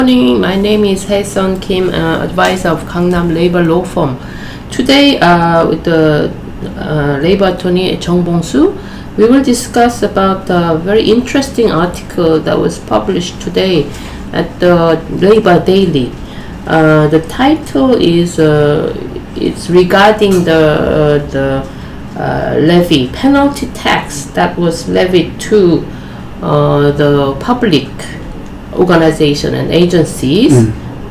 Morning, my name is Hae-sun Kim, advisor of Gangnam Labor Law Firm. Today, with the labor attorney Jung Bong-soo, we will discuss about a very interesting article that was published today at the Labor Daily. The title is it's regarding the levy penalty tax that was levied to the public organization and agencies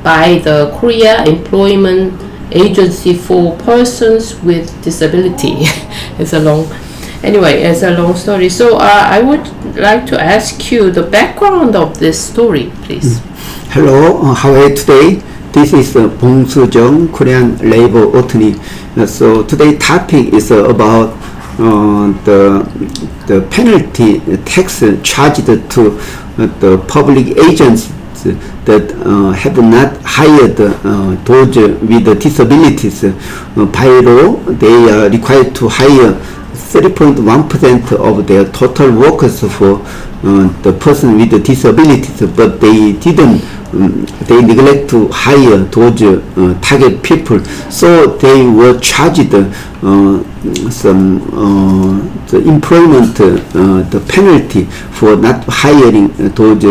by the Korea Employment Agency for Persons with Disability. It's a long story. So I would like to ask you the background of this story, please. Hello, how are you today? This is Bong-soo Jung, Korean labor attorney. So today's topic is about the penalty tax charged to the public agents that have not hired those with disabilities. By law, they are required to hire 30.1% of their total workers for the person with disabilities, but they didn't. They neglect to hire those target people, so they were charged some the employment the penalty for not hiring those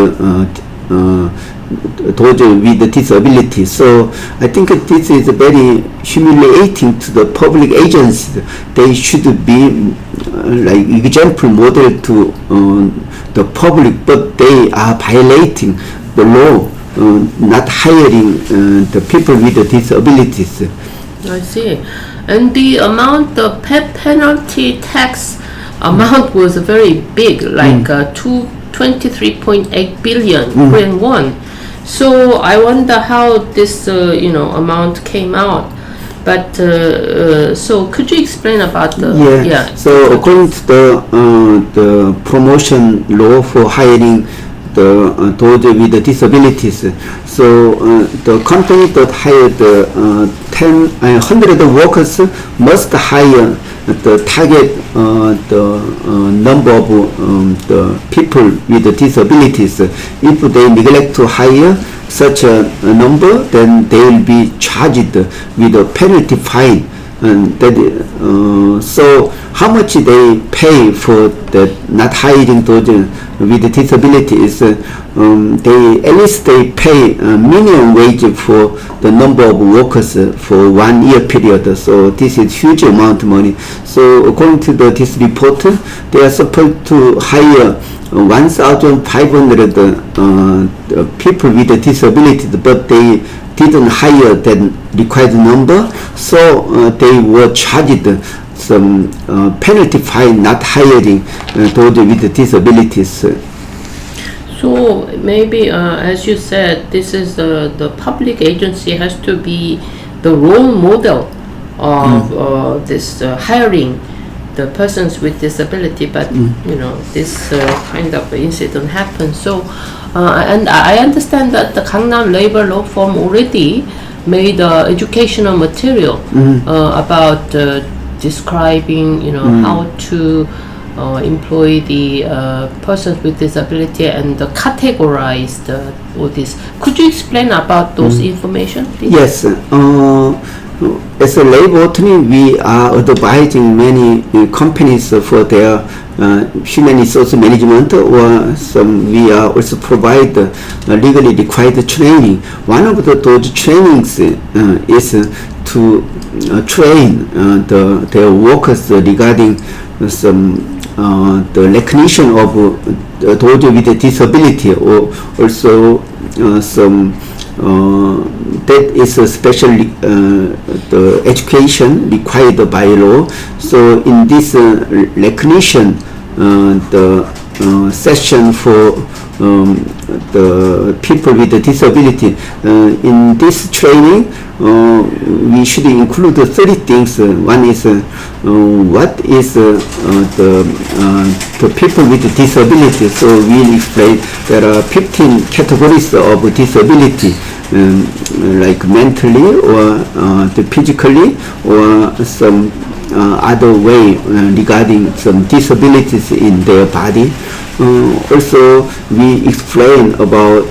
with disability. So I think this is very humiliating to the public agencies. They should be like example model to the public, but they are violating the law, not hiring the people with disabilities. I see. And the amount, the penalty tax amount was very big, like 23.8 billion Korean won. So I wonder how this amount came out. But so could you explain about the So according to the promotion law for hiring those with disabilities, so the company that hired 100 workers must hire the target number of the people with disabilities. If they neglect to hire such a number, then they will be charged with a penalty fine. And that, so how much they pay for the not hiring those with disabilities? They at least they pay minimum wage for the number of workers for 1 year period. So this is huge amount of money. So according to this report, they are supposed to hire 1,500 people with disabilities, but they didn't hire that required number, so they were charged some penalty fine not hiring those with disabilities. So maybe, as you said, this is the public agency has to be the role model of this hiring the persons with disability, but this kind of incident happened. So and I understand that the Gangnam Labor Law Firm already made educational material about describing how to employ the persons with disability and categorize all this. Could you explain about those information, please? Yes. As a labor attorney, we are advising many companies for their human resource management, or we are also provide legally required training. One of those trainings is to train their workers regarding the recognition of those with disability, or also that is especially the education required by law. So in this recognition, the session for the people with the disability, in this training we should include 30 things. One is what is the people with disability. So we explain there are 15 categories of disability, like mentally or physically or some other way regarding some disabilities in their body. also we explain about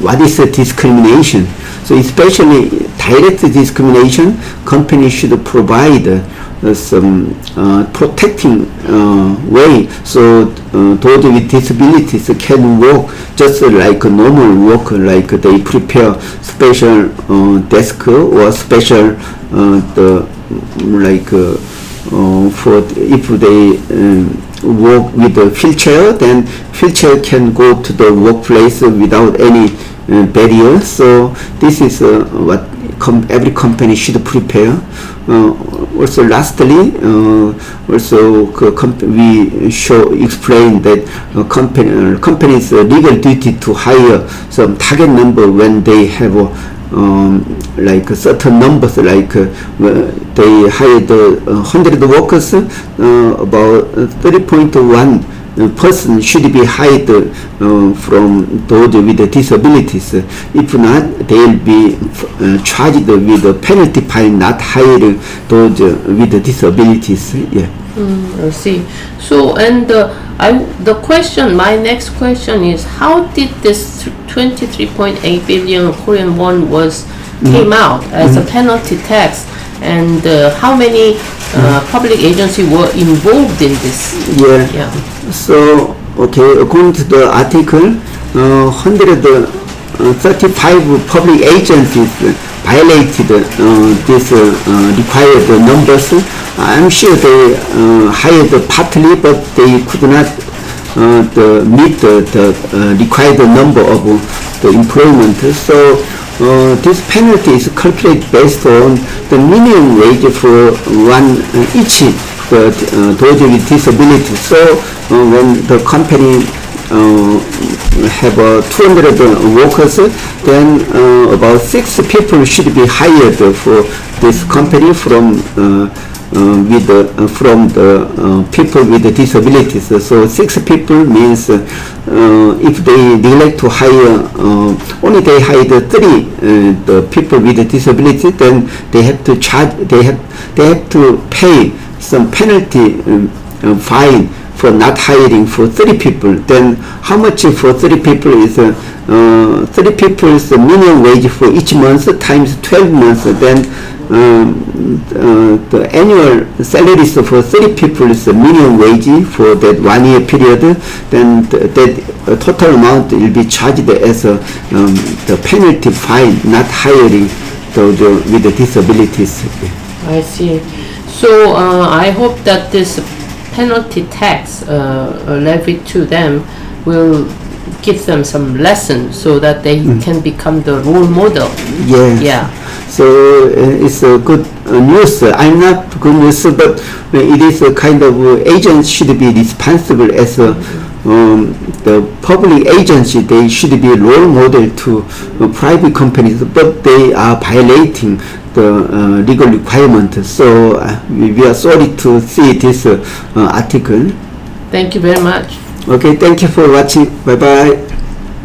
what is discrimination. So especially direct discrimination, companies should provide some protecting way, so those with disabilities can work just like a normal worker, like they prepare special desk or special for if they work with a wheelchair, then wheelchair can go to the workplace without any barrier. So this is what every company should prepare. Also lastly, also we explain that companies legal duty to hire some target number when they have like certain numbers, like they hired 100 workers, about 30.1 person should be hired from those with disabilities. If not, they'll be charged with a penalty fine not hiring those with disabilities. Yeah. I see. So, and my next question is, how did this 23.8 billion Korean won came out as a penalty tax, and how many public agencies were involved in this? Yeah. So, okay, according to the article, 135 public agencies violated these required numbers. I'm sure they hired partly, but they could not meet the required number of the employment. So this penalty is calculated based on the minimum wage for each those with disability. So when the company have 200 workers, then about 6 people should be hired for this company from the people with the disabilities. So 6 people means if they like to hire only they hired 3 the people with the disability, then they have to charge. They have to pay some penalty fine for not hiring for 30 people. Then how much for 30 people is 30 people is the minimum wage for each month times 12 months. Then the annual salaries for 30 people is the minimum wage for that 1 year period. Then that total amount will be charged as the penalty fine not hiring those with the disabilities. I see. So I hope that this penalty tax levied to them will give them some lesson so that they can become the role model. Yeah. So it's a good news. I'm not good news, but it is a kind of agents should be responsible as the public agency. They should be role model to private companies, but they are violating the legal requirement. So we are sorry to see this article. Thank you very much. Okay, thank you for watching. Bye bye.